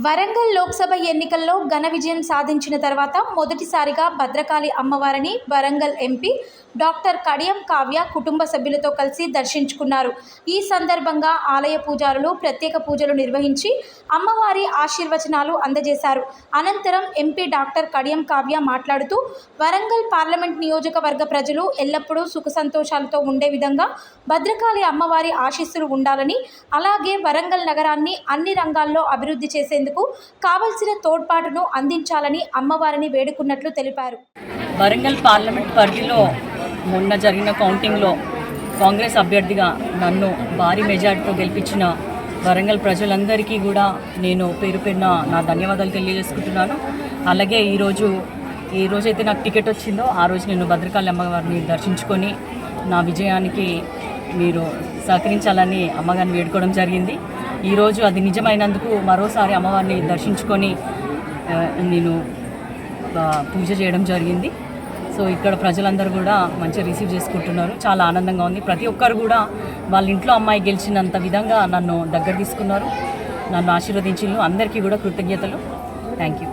వరంగల్ లోక్సభ ఎన్నికల్లో ఘన విజయం సాధించిన తర్వాత మొదటిసారిగా భద్రకాళి అమ్మవారిని వరంగల్ ఎంపీ డాక్టర్ కడియం కావ్య కుటుంబ సభ్యులతో కలిసి దర్శించుకున్నారు. ఈ సందర్భంగా ఆలయ పూజారులు ప్రత్యేక పూజలు నిర్వహించి అమ్మవారి ఆశీర్వచనాలు అందజేశారు. అనంతరం ఎంపీ డాక్టర్ కడియం కావ్య మాట్లాడుతూ వరంగల్ పార్లమెంట్ నియోజకవర్గ ప్రజలు ఎల్లప్పుడూ సుఖ సంతోషాలతో ఉండే విధంగా భద్రకాళి అమ్మవారి ఆశీస్సులు ఉండాలని, అలాగే వరంగల్ నగరాన్ని అన్ని రంగాల్లో అభివృద్ధి చేసేందుకు కావలసిన తోడ్పాటును అందించాలని అమ్మవారిని వేడుకున్నట్లు తెలిపారు. వరంగల్ పార్లమెంట్ పరిధిలో మొన్న జరిగిన కౌంటింగ్లో కాంగ్రెస్ అభ్యర్థిగా నన్ను భారీ మెజార్టీతో గెలిపించిన వరంగల్ ప్రజలందరికీ కూడా నేను పేరు పేరున నా ధన్యవాదాలు తెలియజేసుకుంటున్నాను. అలాగే ఏ రోజైతే నాకు టికెట్ వచ్చిందో ఆ రోజు నేను భద్రకాళి అమ్మవారిని దర్శించుకొని నా విజయానికి మీరు సహకరించాలని అమ్మగారిని వేడుకోవడం జరిగింది. ఈరోజు అది నిజమైనందుకు మరోసారి అమ్మవారిని దర్శించుకొని నేను పూజ చేయడం జరిగింది. సో ఇక్కడ ప్రజలందరూ కూడా మంచిగా రిసీవ్ చేసుకుంటున్నారు. చాలా ఆనందంగా ఉంది. ప్రతి ఒక్కరు కూడా వాళ్ళ ఇంట్లో అమ్మాయి గెలిచినంత విధంగా నన్ను దగ్గర తీసుకున్నారు, నన్ను ఆశీర్వదించారు. అందరికీ కూడా కృతజ్ఞతలు. Thank you.